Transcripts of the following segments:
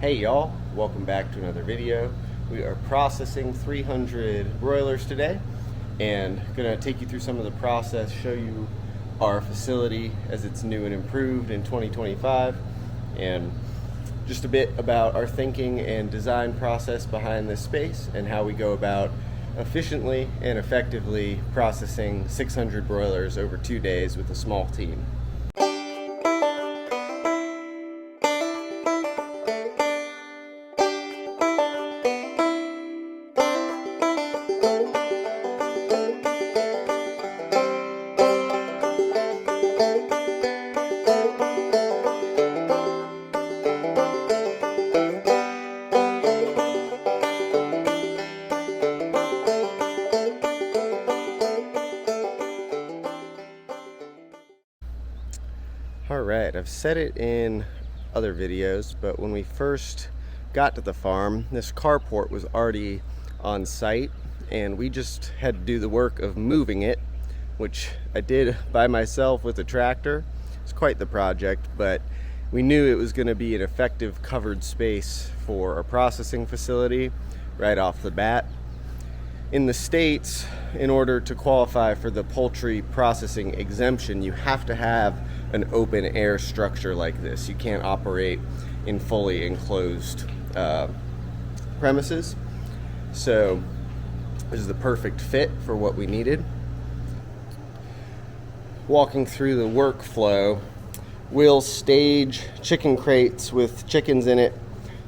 Hey y'all, welcome back to another video. We are processing 300 broilers today and gonna take you through some of the process, show you our facility as it's new and improved in 2025, and just a bit about our thinking and design process behind this space and how we go about efficiently and effectively processing 600 broilers over 2 days with a small team. Alright, I've said it in other videos, but when we first got to the farm, this carport was already on site and we just had to do the work of moving it, which I did by myself with a tractor. It's quite the project, but we knew it was going to be an effective covered space for our processing facility right off the bat. In the States, in order to qualify for the poultry processing exemption, you have to have an open air structure like this. You can't operate in fully enclosed premises. So this is the perfect fit for what we needed. Walking through the workflow, we'll stage chicken crates with chickens in it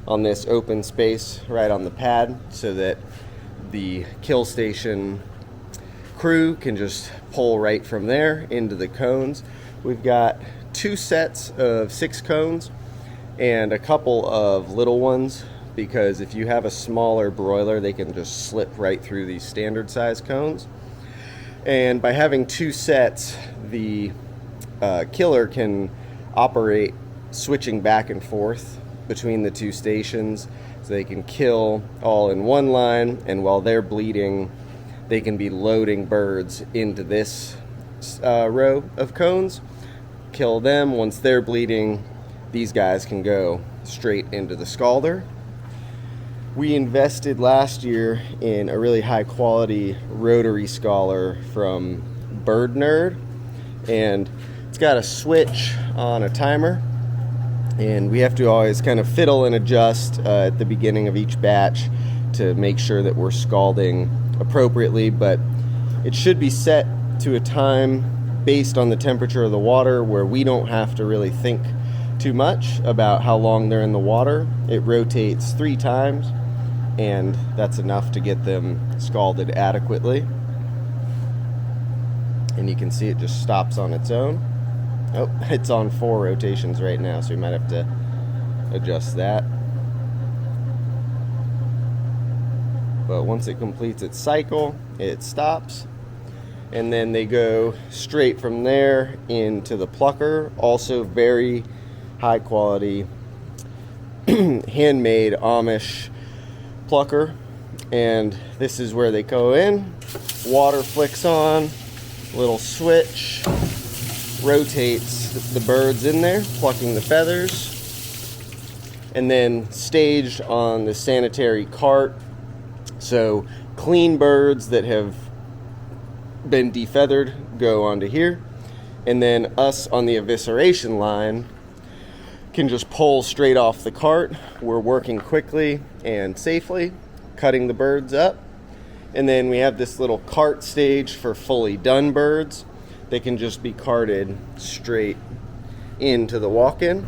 on this open space right on the pad so that the kill station crew can just pull right from there into the cones. We've got 2 sets of 6 cones and a couple of little ones, because if you have a smaller broiler, they can just slip right through these standard size cones. And by having 2 sets, the killer can operate switching back and forth between the 2 stations, so they can kill all in one line, and while they're bleeding, they can be loading birds into this row of cones, kill them. Once they're bleeding, these guys can go straight into the scalder. We invested last year in a really high quality rotary scaler from Bird Nerd, and it's got a switch on a timer, and we have to always kind of fiddle and adjust at the beginning of each batch to make sure that we're scalding appropriately, but it should be set to a time based on the temperature of the water where we don't have to really think too much about how long they're in the water. It rotates 3 times, and that's enough to get them scalded adequately. And you can see it just stops on its own. Oh, it's on 4 rotations right now, so we might have to adjust that. But once it completes its cycle, it stops, and then they go straight from there into the plucker. Also very high quality handmade Amish plucker, and this is where they go in. Water flicks on, little switch rotates the birds in there, plucking the feathers, and then staged on the sanitary cart. So clean birds that have been defeathered go onto here, and then us on the evisceration line can just pull straight off the cart. We're working quickly and safely, cutting the birds up, and then we have this little cart stage for fully done birds. They can just be carted straight into the walk-in,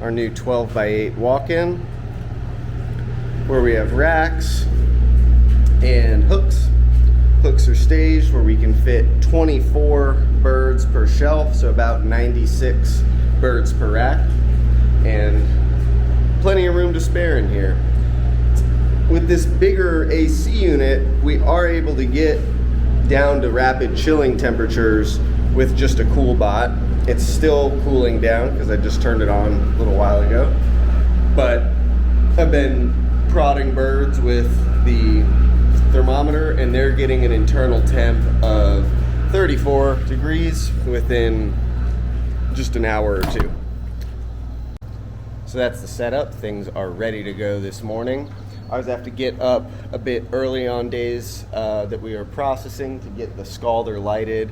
our new 12x8 walk-in, where we have racks and hooks. Hooks are staged where we can fit 24 birds per shelf, so about 96 birds per rack, and plenty of room to spare in here. With this bigger AC unit, we are able to get down to rapid chilling temperatures with just a cool bot. It's still cooling down because I just turned it on a little while ago, but I've been prodding birds with the thermometer, and they're getting an internal temp of 34 degrees within just an hour or 2. So that's the setup. Things are ready to go this morning. I always have to get up a bit early on days that we are processing to get the scalder lighted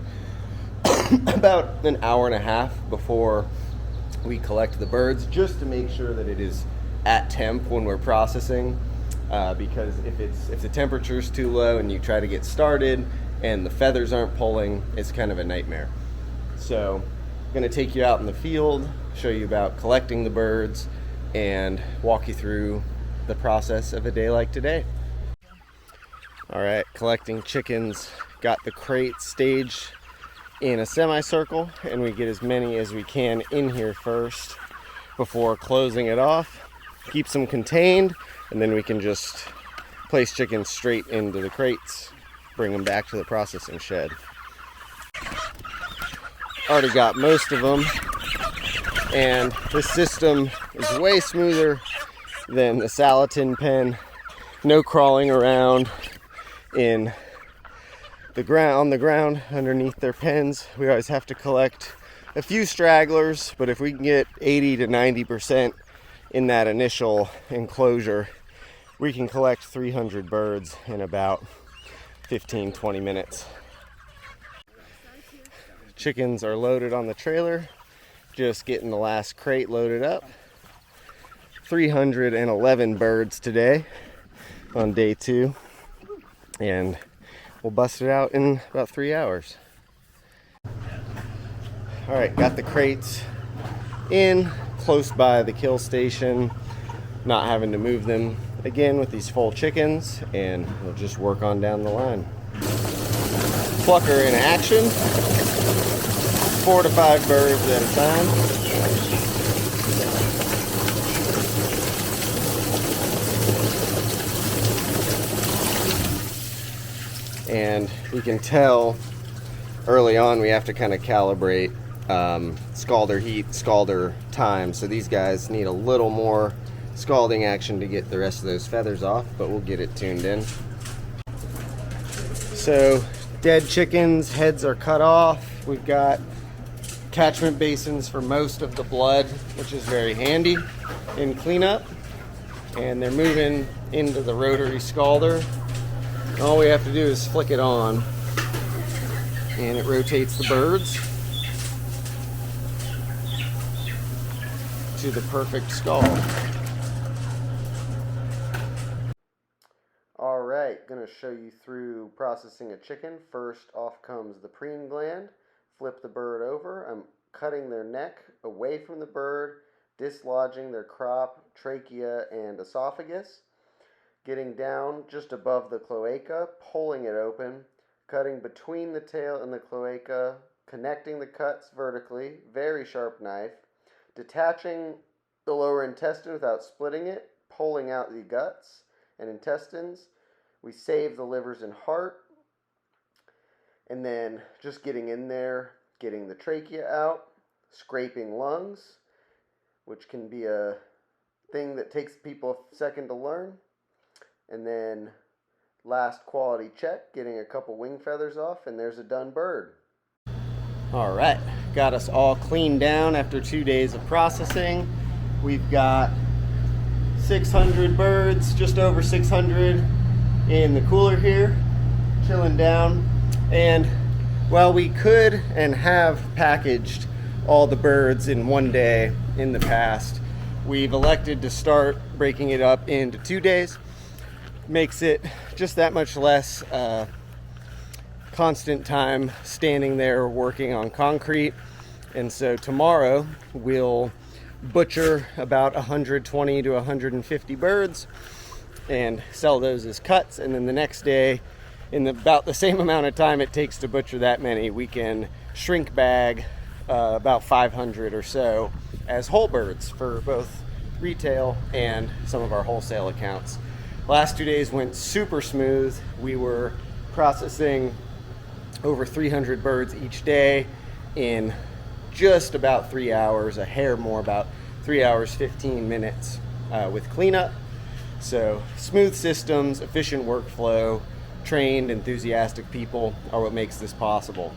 about an hour and a half before we collect the birds, just to make sure that it is at temp when we're processing, because if the temperature is too low and you try to get started and the feathers aren't pulling, it's kind of a nightmare. So I'm going to take you out in the field, show you about collecting the birds, and walk you through the process of a day like today. All right, collecting chickens. Got the crate staged in a semicircle, and we get as many as we can in here first before closing it off. Keeps them contained, and then we can just place chickens straight into the crates, bring them back to the processing shed. Already got most of them, and this system is way smoother than the Salatin pen. No crawling around in the ground, on the ground underneath their pens. We always have to collect a few stragglers, but if we can get 80 to 90% in that initial enclosure, we can collect 300 birds in about 15-20 minutes. Chickens are loaded on the trailer, just getting the last crate loaded up. 311 birds today on day 2, and we'll bust it out in about 3 hours. All right, got the crates in close by the kill station, not having to move them again with these full chickens, and we'll just work on down the line. Plucker in action, 4 to 5 birds at a time. And we can tell early on we have to kind of calibrate scalder heat, scalder time. So these guys need a little more scalding action to get the rest of those feathers off, but we'll get it tuned in. So dead chickens, heads are cut off. We've got catchment basins for most of the blood, which is very handy in cleanup. And they're moving into the rotary scalder. All we have to do is flick it on, and it rotates the birds to the perfect scald. All right, gonna show you through processing a chicken. First off comes the preen gland. Flip the bird over. I'm cutting their neck away from the bird, dislodging their crop, trachea, and esophagus. Getting down just above the cloaca, pulling it open, cutting between the tail and the cloaca, connecting the cuts vertically, very sharp knife, detaching the lower intestine without splitting it, pulling out the guts and intestines. We save the livers and heart, and then just getting in there, getting the trachea out, scraping lungs, which can be a thing that takes people a second to learn. And then last quality check, getting a couple wing feathers off, and there's a done bird. All right, got us all cleaned down after 2 days of processing. We've got 600 birds, just over 600 in the cooler here, chilling down. And while we could and have packaged all the birds in one day in the past, we've elected to start breaking it up into 2 days. Makes it just that much less constant time standing there working on concrete. And so tomorrow we'll butcher about 120 to 150 birds and sell those as cuts, and then the next day, in about the same amount of time it takes to butcher that many, we can shrink bag about 500 or so as whole birds for both retail and some of our wholesale accounts. Last 2 days went super smooth. We were processing over 300 birds each day in just about 3 hours, a hair more, about 3 hours, 15 minutes with cleanup. So smooth systems, efficient workflow, trained, enthusiastic people are what makes this possible.